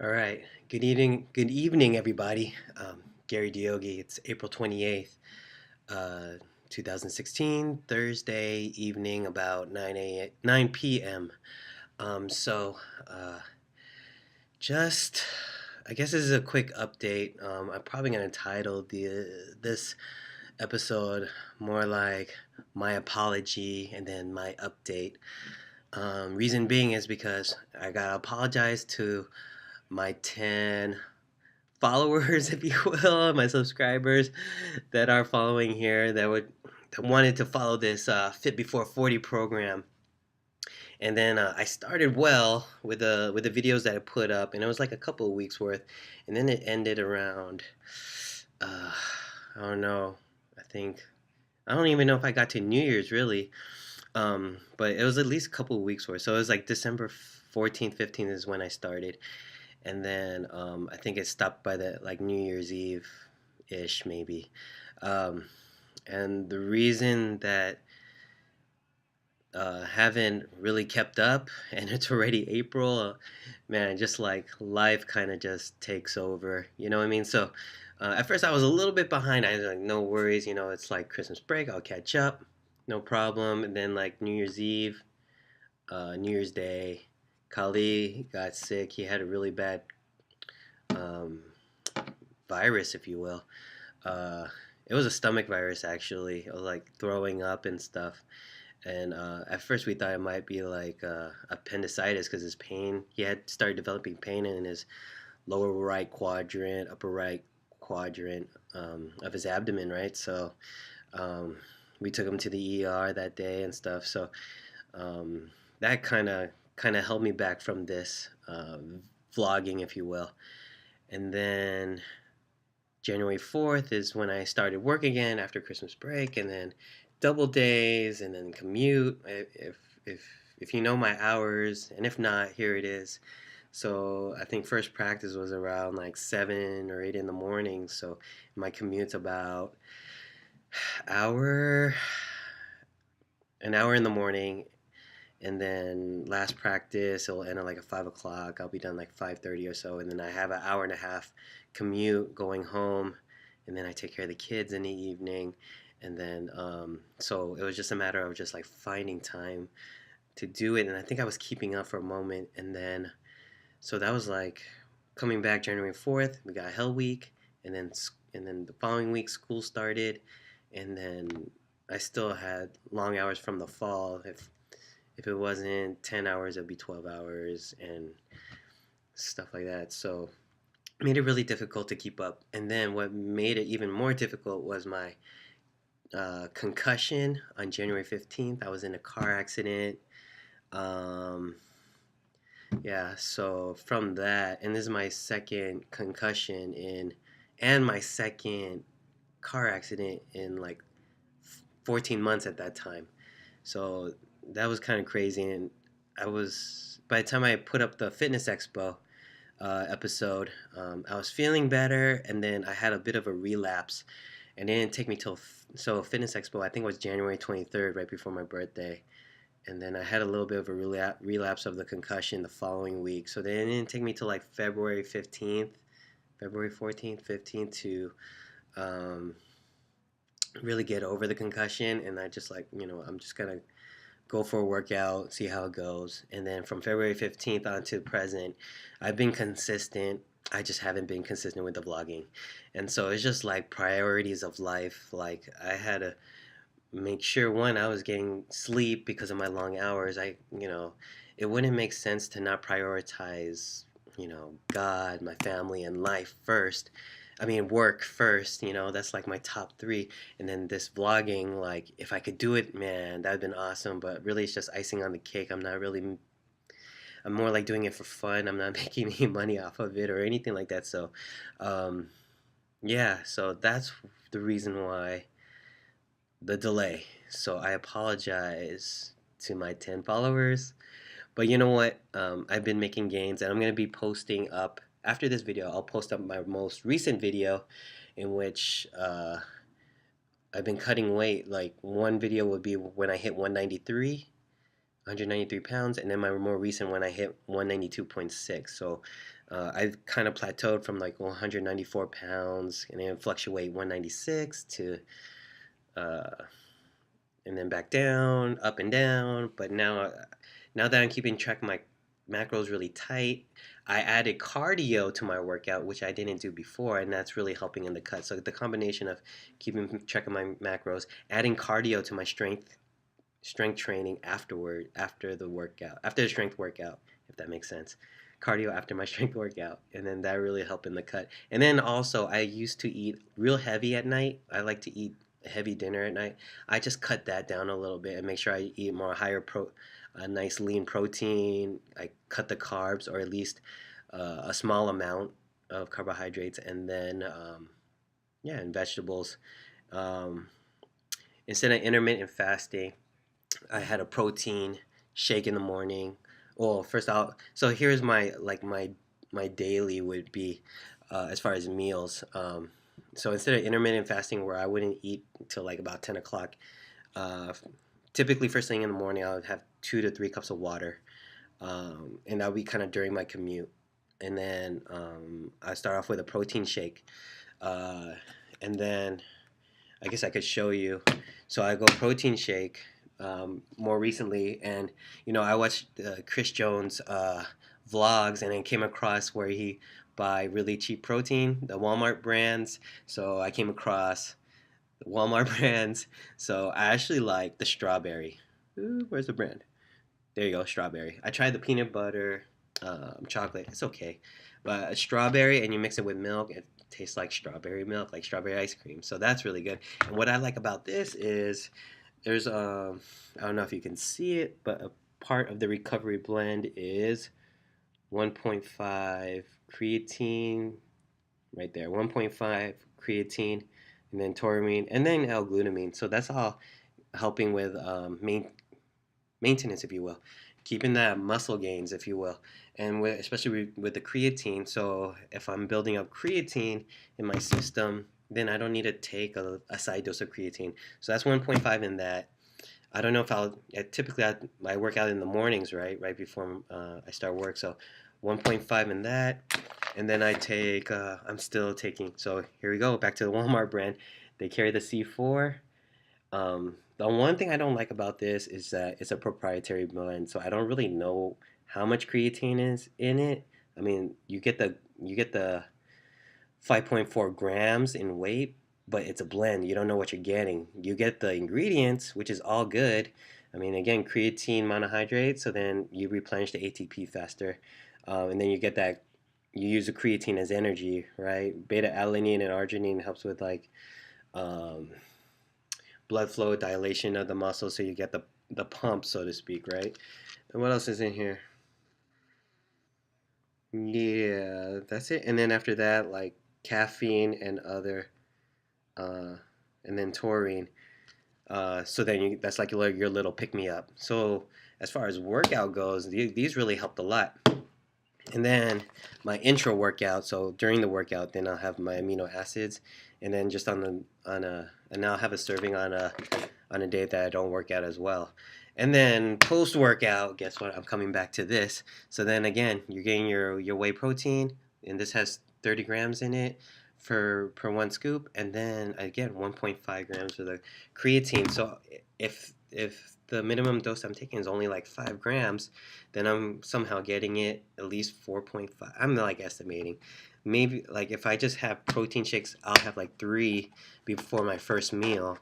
All right. Good evening, everybody. Gary Diogi. It's April 28th, uh, 2016, Thursday evening, about 9 p.m. So, uh, just, I guess this is a quick update. I'm probably gonna title this episode more like my apology and then my update. Reason being is because I gotta apologize to my 10 followers, if you will, my subscribers that are following here that wanted to follow this Fit Before 40 program. And then I started well with the videos that I put up, and it was like a couple of weeks worth, and then it ended around uh, I don't know. I think I don't even know if I got to New Year's really, but it was at least a couple of weeks worth. So it was like December 14th, 15th is when I started, and then I think it stopped by the like New Year's Eve ish maybe. Um, and the reason that haven't really kept up, and it's already April, man, just like life kind of just takes over. You know what I mean? So at first I was a little bit behind. I was like, no worries, it's like Christmas break, I'll catch up, no problem. And then like New Year's Eve, New Year's Day, Kali got sick. He had a really bad um, virus, if you will. Uh, it was a stomach virus actually. It was like throwing up and stuff. And at first we thought it might be like appendicitis because his pain. He had started developing pain in his lower right quadrant, upper right quadrant of his abdomen, right? So um, we took him to the ER that day and stuff. So that kind of held me back from this vlogging, if you will. And then January 4th is when I started work again after Christmas break, and then double days, and then commute. If if you know my hours, and if not, here it is. So I think first practice was around like 7 or 8 in the morning. So my commute's about hour, an hour in the morning, and then last practice it'll end at like at 5 o'clock. I'll be done like 5:30 or so, and then I have an hour and a half commute going home, and then I take care of the kids in the evening, and then so it was just a matter of just like finding time to do it, and I think I was keeping up for a moment, and then so that was like coming back January 4th. We got Hell Week, and then the following week school started, and then I still had long hours from the fall. If it wasn't 10 hours, it'd be 12 hours and stuff like that. So it made it really difficult to keep up. And then what made it even more difficult was my concussion on January 15th. I was in a car accident. Um, yeah, so from that, and this is my second concussion and my second car accident in like 14 months at that time. So that was kind of crazy. And by the time I put up the Fitness Expo episode, I was feeling better, and then I had a bit of a relapse. And it didn't take me so Fitness Expo, I think it was January 23rd, right before my birthday. And then I had a little bit of a relapse of the concussion the following week. So then it didn't take me till like February 15th, February 14th, 15th to um, really get over the concussion. And I just like, I'm just going to go for a workout, see how it goes. And then from February 15th on to present, I've been consistent. I just haven't been consistent with the vlogging. And so it's just like priorities of life. Like I had to make sure, one, I was getting sleep because of my long hours. It wouldn't make sense to not prioritize, God, my family, and life first. I mean, work first, that's like my top three. And then this vlogging, like, if I could do it, man, that'd been awesome. But really, it's just icing on the cake. I'm more like doing it for fun. I'm not making any money off of it or anything like that. So, um, yeah, so that's the reason why the delay. So I apologize to my 10 followers. But you know what? I've been making gains, and I'm going to be posting up after this video. I'll post up my most recent video in which I've been cutting weight. Like one video would be when I hit 193. 193 pounds, and then my more recent one I hit 192.6. So I kind of plateaued from like 194 pounds, and then fluctuate 196 to uh, and then back down, up and down. But now that I'm keeping track of my macros really tight, I added cardio to my workout, which I didn't do before, and that's really helping in the cut. So the combination of keeping track of my macros, adding cardio to my strength training after the workout, after the strength workout, if that makes sense. Cardio after my strength workout, and then that really helped in the cut. And then also, I used to eat real heavy at night. I like to eat a heavy dinner at night. I just cut that down a little bit and make sure I eat more higher a nice lean protein. I cut the carbs, or at least a small amount of carbohydrates, and then yeah, and vegetables. Um, Instead of intermittent fasting, I had a protein shake in the morning. Well, first out. So here's my daily would be as far as meals. So instead of intermittent fasting, where I wouldn't eat until like about 10 o'clock, uh, typically first thing in the morning I would have 2 to 3 cups of water, and that would be kind of during my commute. And then I start off with a protein shake, uh, and then I guess I could show you. So I go protein shake more recently, and I watched Chris Jones vlogs, and then came across where he buy really cheap protein, the Walmart brands. So I came across the Walmart brands. So I actually like the strawberry. Ooh, where's the brand? There you go, strawberry. I tried the peanut butter, chocolate. It's okay, but a strawberry and you mix it with milk, it tastes like strawberry milk, like strawberry ice cream. So that's really good. And what I like about this is there's I don't know if you can see it, but a part of the recovery blend is 1.5 creatine, right there. 1.5 creatine, and then taurine, and then L-glutamine. So that's all helping with maintenance, if you will, keeping that muscle gains, if you will, and especially with the creatine. So if I'm building up creatine in my system, then I don't need to take a side dose of creatine. So that's 1.5 in that. I don't know if typically I work out in the mornings, right before I start work. So 1.5 in that, and then I'm still taking. So here we go, back to the Walmart brand. They carry the C4. The one thing I don't like about this is that it's a proprietary blend, so I don't really know how much creatine is in it. I mean, you get the 5.4 grams in weight, but it's a blend. You don't know what you're getting. You get the ingredients, which is all good. I mean, again, creatine monohydrate, so then you replenish the ATP faster, and then you get that. You use the creatine as energy, right? Beta alanine and arginine helps with like um, blood flow, dilation of the muscle, so you get the pump, so to speak, right? And what else is in here? Yeah, that's it. And then after that, like caffeine and other, uh, and then taurine. So then that's like your little pick me up. So as far as workout goes, these really helped a lot. And then my intro workout. So during the workout, then I'll have my amino acids, and then just and I'll have a serving on a day that I don't work out as well. And then post workout, guess what? I'm coming back to this. So then again, you're getting your whey protein, and this has 30 grams in it per one scoop, and then again 1.5 grams of the creatine. So if the minimum dose I'm taking is only like 5 grams, then I'm somehow getting it at least 4.5. I'm like estimating. Maybe like if I just have protein shakes, I'll have like 3 before my first meal.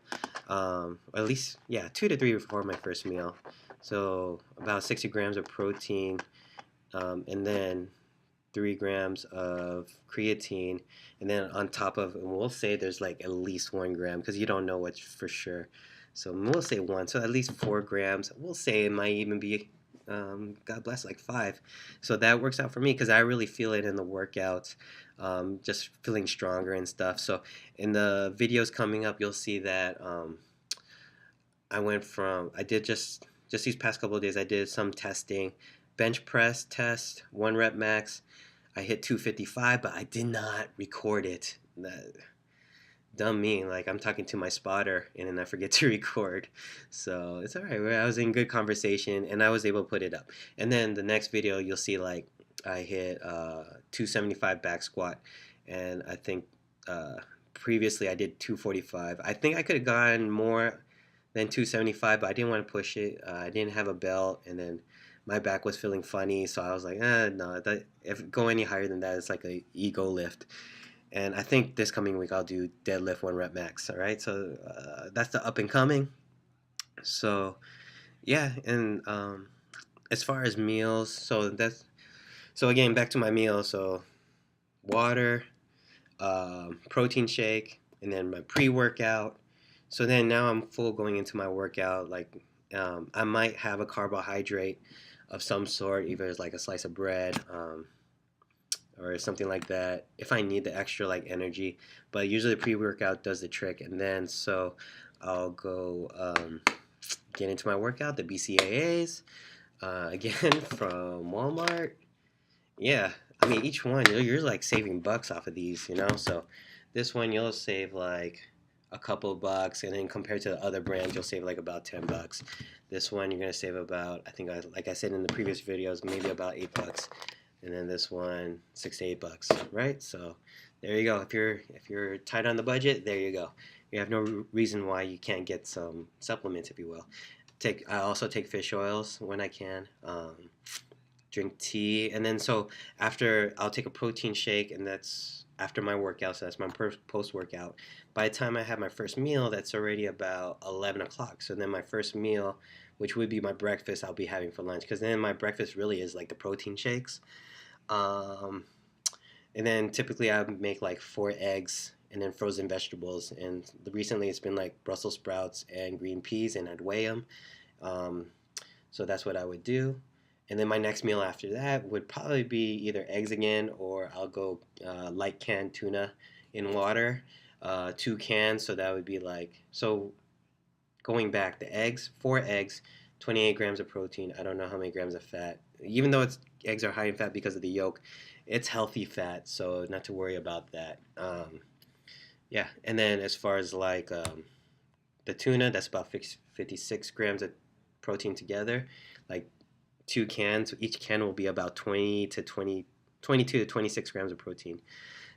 At least, yeah, 2 to 3 before my first meal. So about 60 grams of protein, and then 3 grams of creatine, and then on top of, and we'll say there's like at least 1 gram because you don't know what's for sure. So we'll say one, so at least 4 grams. We'll say it might even be, God bless, like 5. So that works out for me because I really feel it in the workouts, just feeling stronger and stuff. So in the videos coming up, you'll see that I did just these past couple of days, I did some testing, bench press test, 1 rep max. I hit 255, but I did not record it. dumb me, like I'm talking to my spotter and then I forget to record. So it's all right. I was in good conversation and I was able to put it up. And then the next video you'll see like I hit 275 back squat, and I think uh, previously I did 245. I think I could have gone more than 275, but I didn't want to push it. I didn't have a belt, and then my back was feeling funny, so I was like, no, if go any higher than that, it's like a ego lift. And I think this coming week I'll do deadlift 1 rep max. All right, so that's the up and coming. So yeah, and as far as meals, so again back to my meals. So water, protein shake, and then my pre-workout. So then now I'm full going into my workout. Like I might have a carbohydrate of some sort, either it's like a slice of bread, or something like that if I need the extra like energy. But usually the pre-workout does the trick, and then so I'll go get into my workout, the BCAAs, again from Walmart. Yeah, I mean each one you're like saving bucks off of these, you know. So this one you'll save like a couple bucks, and then compared to the other brands you'll save like about $10. This one you're gonna save about, I think like I said in the previous videos, maybe about $8, and then this one $6 to $8, right? So there you go. If you're tight on the budget, there you go. You have no reason why you can't get some supplements, if you will. I also take fish oils when I can. Drink tea, and then so after I'll take a protein shake, and that's after my workout. So that's my post workout. By the time I have my first meal, that's already about 11 o'clock. So then my first meal, which would be my breakfast, I'll be having for lunch, because then my breakfast really is like the protein shakes. Um, and then typically I make like 4 eggs and then frozen vegetables. And recently it's been like Brussels sprouts and green peas, and I'd weigh them. Um, so that's what I would do. And then my next meal after that would probably be either eggs again, or I'll go light canned tuna in water, 2 cans. So that would be like, so going back, the eggs, 4 eggs, 28 grams of protein. I don't know how many grams of fat. Even though eggs are high in fat because of the yolk, it's healthy fat, so not to worry about that. Yeah, and then as far as like the tuna, that's about 56 grams of protein together. Like 2 cans, each can will be about 22 to 26 grams of protein.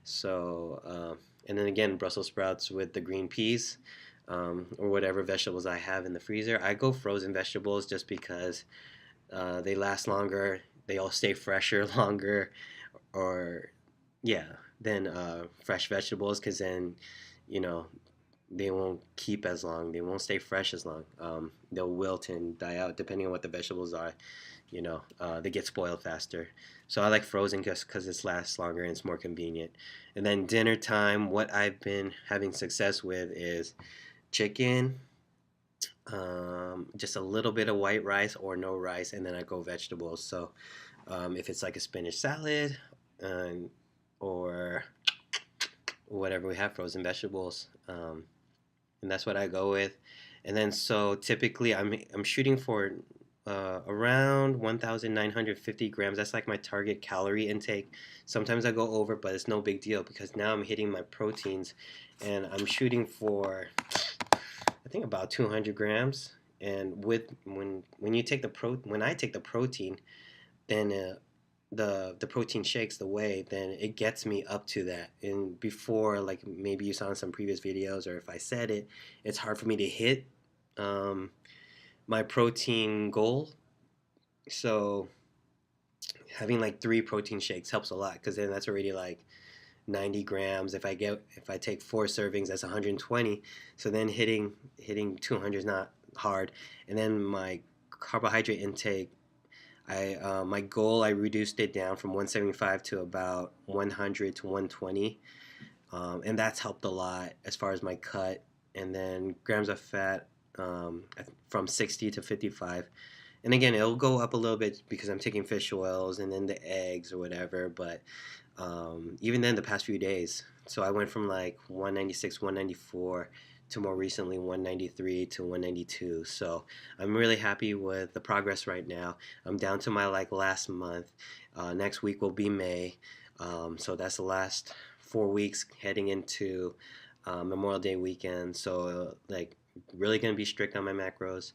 So, and then again, Brussels sprouts with the green peas, or whatever vegetables I have in the freezer. I go frozen vegetables just because they last longer, they all stay fresher longer, or yeah, than fresh vegetables, because then, you know, they won't keep as long. They won't stay fresh as long. They'll wilt and die out depending on what the vegetables are. You know, they get spoiled faster. So I like frozen just because it lasts longer and it's more convenient. And then dinner time, what I've been having success with is chicken, just a little bit of white rice or no rice, and then I go vegetables. So if it's like a spinach salad, or whatever we have, frozen vegetables, and that's what I go with. And then so typically I'm shooting for around 1,950 grams. That's like my target calorie intake. Sometimes I go over, but it's no big deal because now I'm hitting my proteins, and I'm shooting for, I think, about 200 grams. And when you take when I take the protein, then the protein shakes the whey, then it gets me up to that. And before, like maybe you saw in some previous videos, or if I said it, it's hard for me to hit my protein goal. So having like 3 protein shakes helps a lot, because then that's already like 90 grams. If I take 4 servings, that's 120. So then hitting 200 is not hard. And then my carbohydrate intake, my goal, I reduced it down from 175 to about 100 to 120, and that's helped a lot as far as my cut. And then grams of fat, from 60 to 55. And again, it'll go up a little bit because I'm taking fish oils and then the eggs or whatever. But even then, the past few days, so I went from like 196, 194 to more recently 193 to 192. So I'm really happy with the progress right now. I'm down to my like last month. Next week will be May. So that's the last 4 weeks heading into Memorial Day weekend. So like really gonna be strict on my macros.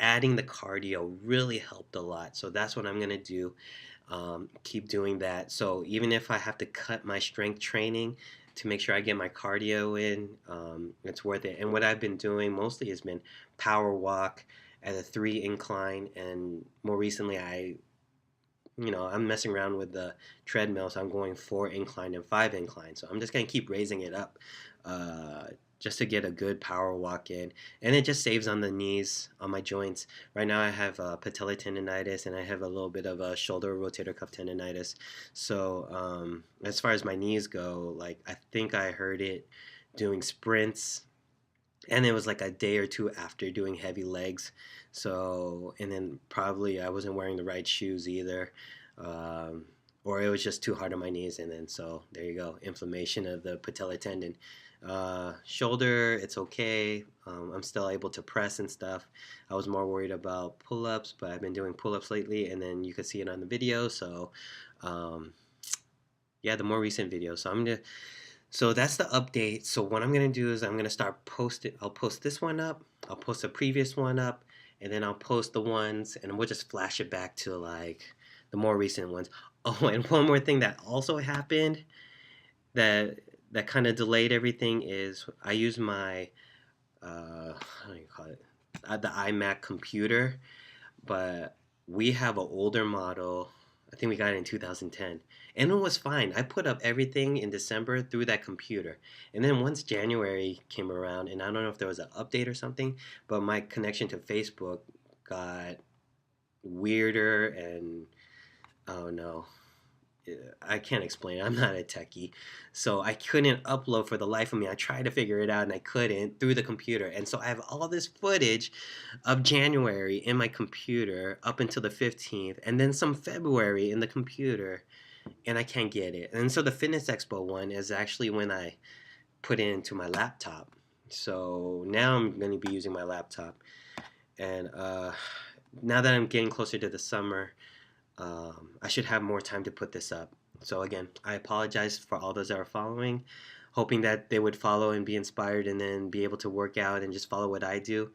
Adding the cardio really helped a lot. So that's what I'm gonna do. Keep doing that. So even if I have to cut my strength training to make sure I get my cardio in, it's worth it. And what I've been doing mostly has been power walk at a 3 incline, and more recently I'm messing around with the treadmill, so I'm going 4 incline and 5 incline. So I'm just gonna keep raising it up, uh, just to get a good power walk in, and it just saves on the knees, on my joints. Right now I have patella tendonitis, and I have a little bit of a shoulder rotator cuff tendonitis. So as far as my knees go, like I think I hurt it doing sprints, and it was like a day or two after doing heavy legs. So, and then probably I wasn't wearing the right shoes either, um, or it was just too hard on my knees. And then so there you go, inflammation of the patella tendon. Shoulder, it's okay. I'm still able to press and stuff. I was more worried about pull-ups, but I've been doing pull-ups lately, and then you can see it on the video. So um, yeah, the more recent video. So that's the update. So what I'm gonna do is I'm gonna start posting. I'll post this one up. I'll post a previous one up, and then I'll post the ones, and we'll just flash it back to like the more recent ones. Oh, and one more thing that also happened that kind of delayed everything is I use my how do you call it, the iMac computer, but we have an older model. I think we got it in 2010, and it was fine. I put up everything in December through that computer, and then once January came around, and I don't know if there was an update or something, but my connection to Facebook got weirder, and oh no, I can't explain it. I'm not a techie. So I couldn't upload for the life of me. I tried to figure it out and I couldn't through the computer. And so I have all this footage of January in my computer up until the 15th, and then some February in the computer, and I can't get it. And so the Fitness Expo one is actually when I put it into my laptop. So now I'm going to be using my laptop. And now that I'm getting closer to the summer, I should have more time to put this up. So again, I apologize for all those that are following, hoping that they would follow and be inspired and then be able to work out and just follow what I do.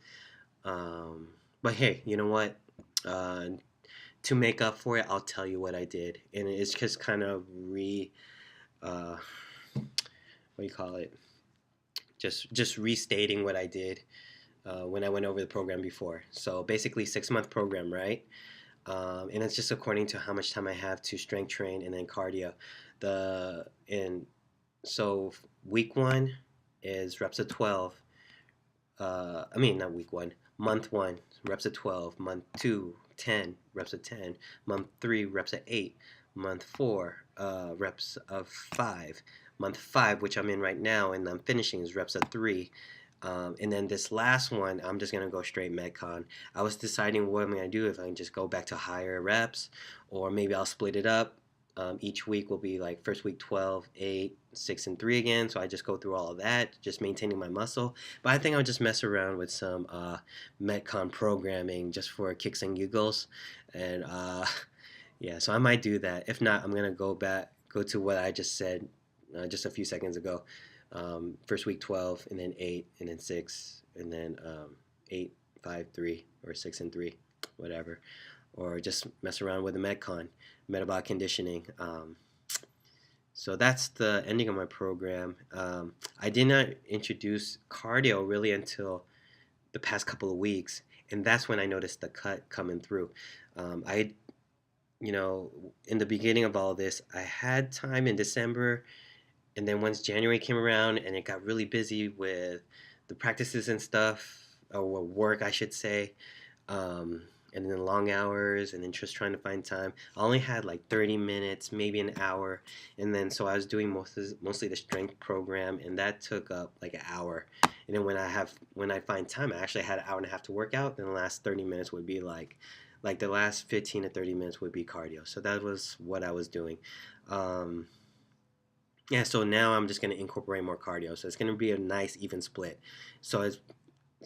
Um, but hey, you know what? Uh, to make up for it, I'll tell you what I did, and it's just kind of uh, what do you call it? Just restating what I did when I went over the program before. So basically, 6 month program, right? And it's just according to how much time I have to strength train and then cardio. The and so week one is reps of 12. I mean not week one. Month one reps of 12. Month two 10 reps of 10. Month three reps of 8. Month four reps of 5. Month five, which I'm in right now and I'm finishing, is reps of 3. And then this last one, I'm just going to go straight Metcon. I was deciding what I'm going to do, if I can just go back to higher reps, or maybe I'll split it up. Each week will be like first week 12, 8, 6, and 3 again. So I just go through all of that, just maintaining my muscle. But I think I'll just mess around with some Metcon programming just for kicks and giggles. And yeah, so I might do that. If not, I'm going to go to what I just said just a few seconds ago. First week 12, and then 8, and then 6, and then 8, 5, 3, or 6 and 3, whatever. Or just mess around with the Metcon, metabolic conditioning. So that's the ending of my program. I did not introduce cardio really until the past couple of weeks, and that's when I noticed the cut coming through. I, in the beginning of all this, I had time in December, and then once January came around and it got really busy with the practices and stuff, or work, I should say, and then long hours, and then just trying to find time. I only had like 30 minutes, maybe an hour, and then so I was doing mostly the strength program, and that took up like an hour. And then when I find time, I actually had an hour and a half to work out. Then the last 30 minutes would be like the last 15 to 30 minutes would be cardio. So that was what I was doing. Yeah, so now I'm just going to incorporate more cardio. So it's going to be a nice even split. So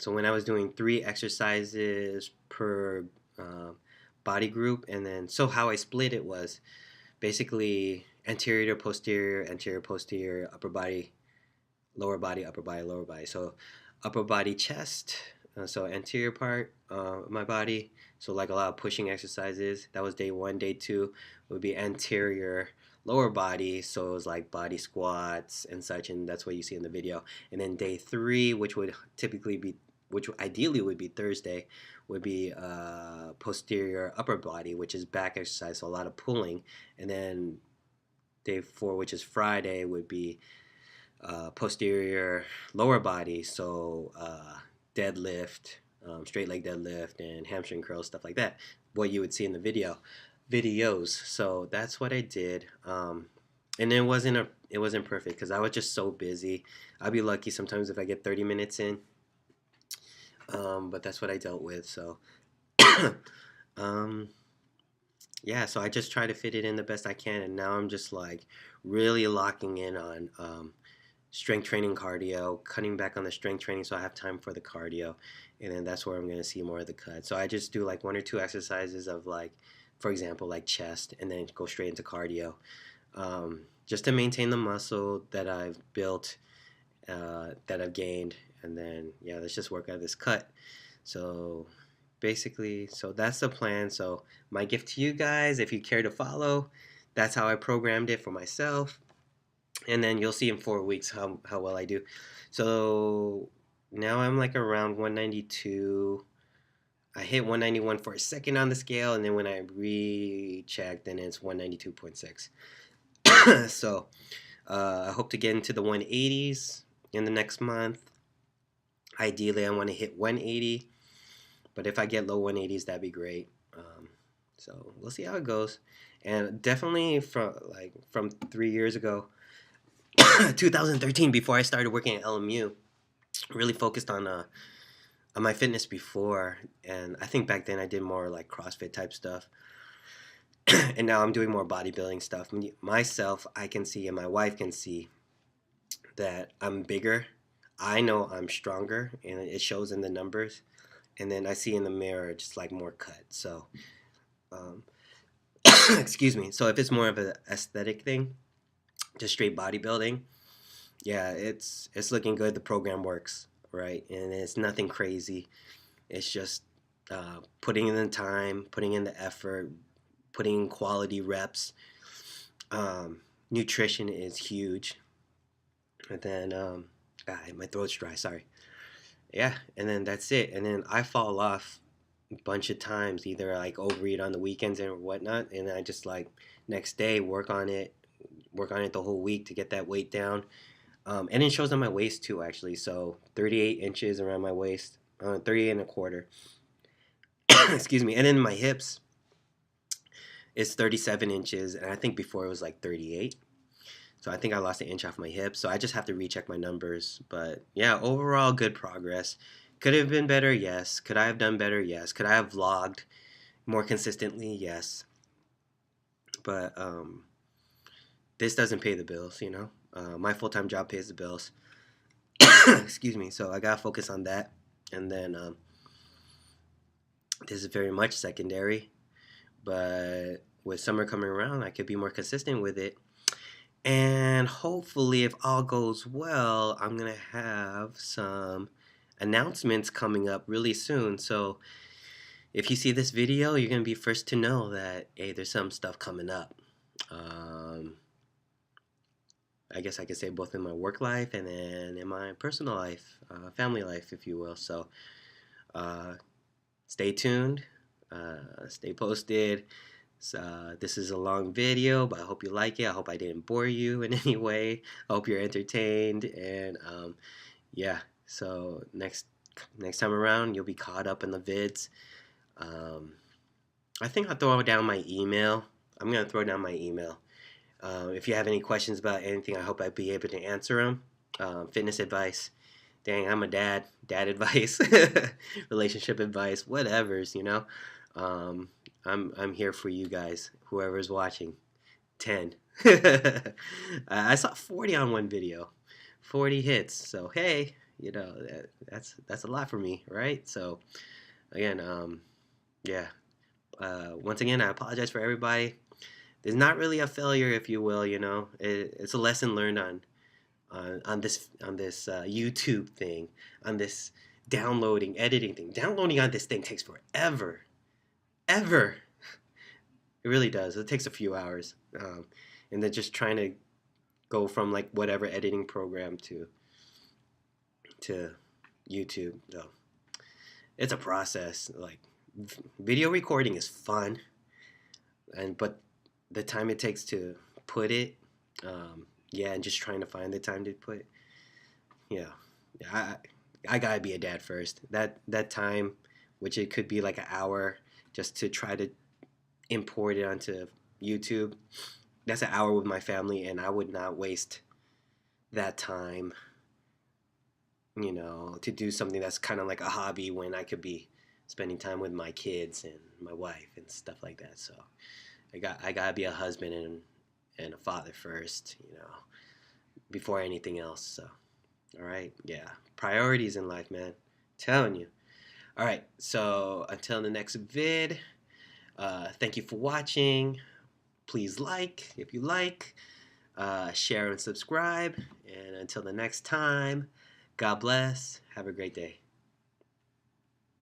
when I was doing 3 exercises per body group, and then so how I split it was basically anterior, posterior, upper body, lower body, upper body, lower body. So upper body, chest, so anterior part of my body. So like a lot of pushing exercises. That was day 1. Day 2 would be anterior lower body. So it was like body squats and such, and that's what you see in the video. And then day 3, which would typically be, which ideally would be Thursday, would be posterior upper body, which is back exercise, so a lot of pulling. And then day 4, which is Friday, would be posterior lower body, so deadlift, straight leg deadlift, and hamstring curls, stuff like that. What you would see in the videos. So that's what I did, and it wasn't perfect because I was just so busy. I'd be lucky sometimes if I get 30 minutes in, but that's what I dealt with. So um, yeah, so I just try to fit it in the best I can, and now I'm just like really locking in on strength training, cardio, cutting back on the strength training so I have time for the cardio, and then that's where I'm going to see more of the cut. So I just do like 1 or 2 exercises of, like, for example, like chest, and then go straight into cardio, just to maintain the muscle that I've built, that I've gained, and then yeah, let's just work out this cut. So basically, so that's the plan. So my gift to you guys, if you care to follow, that's how I programmed it for myself. And then you'll see in 4 weeks how well I do. So now I'm like around 192. I hit 191 for a second on the scale, and then when I recheck, then it's 192.6. So I hope to get into the 180s in the next month. Ideally, I want to hit 180, but if I get low 180s, that'd be great. So we'll see how it goes. And definitely from 3 years ago, 2013, before I started working at LMU, really focused on my fitness before, and I think back then I did more like CrossFit type stuff, and now I'm doing more bodybuilding stuff. Myself, I can see, and my wife can see that I'm bigger. I know I'm stronger, and it shows in the numbers. And then I see in the mirror just like more cut. So, um, excuse me. So if it's more of an aesthetic thing, just straight bodybuilding, yeah, it's looking good. The program works, right? And it's nothing crazy. It's just putting in the time, putting in the effort, putting in quality reps. Nutrition is huge. And then my throat's dry. Sorry. Yeah, and then that's it. And then I fall off a bunch of times, either like overeat on the weekends and whatnot, and I just like next day work on it the whole week to get that weight down. And it shows on my waist too, actually. So 38 inches around my waist, 38 and a quarter. Excuse me. And then my hips is 37 inches, and I think before it was like 38. So I think I lost an inch off my hip. So I just have to recheck my numbers. But yeah, overall good progress. Could have been better? Yes. Could I have done better? Yes. Could I have vlogged more consistently? Yes. But this doesn't pay the bills, you know. My full-time job pays the bills. Excuse me. So I gotta focus on that. And then this is very much secondary. But with summer coming around, I could be more consistent with it. And hopefully, if all goes well, I'm going to have some announcements coming up really soon. So if you see this video, you're going to be first to know that, hey, there's some stuff coming up. I guess I could say both in my work life and then in my personal life, family life, if you will. So stay tuned, stay posted. So this is a long video, but I hope you like it. I hope I didn't bore you in any way. I hope you're entertained, and yeah. So next time around, you'll be caught up in the vids. I think I'll throw down my email. I'm gonna throw down my email. If you have any questions about anything, I hope I'll be able to answer them. Fitness advice. Dang, I'm a dad. Dad advice, relationship advice, whatever's, you know. I'm here for you guys, whoever's watching. 10. I saw 40 on one video, 40 hits. So hey, you know that's a lot for me, right? So again, yeah. Once again, I apologize for everybody. There's not really a failure, if you will. You know, it's a lesson learned on this YouTube thing, on this downloading, editing thing. Downloading on this thing takes forever, ever. It really does. It takes a few hours, and then just trying to go from like whatever editing program to YouTube. So it's a process. Like video recording is fun, but the time it takes to put it, yeah, and just trying to find the time to put, yeah, I gotta be a dad first. That time, which it could be like an hour, just to try to import it onto YouTube. That's an hour with my family, and I would not waste that time, to do something that's kind of like a hobby when I could be spending time with my kids and my wife and stuff like that. So I gotta be a husband and a father first, before anything else. So all right, yeah, priorities in life, man. Telling you. All right, so until the next vid, thank you for watching. Please like if you like, share and subscribe. And until the next time, God bless. Have a great day.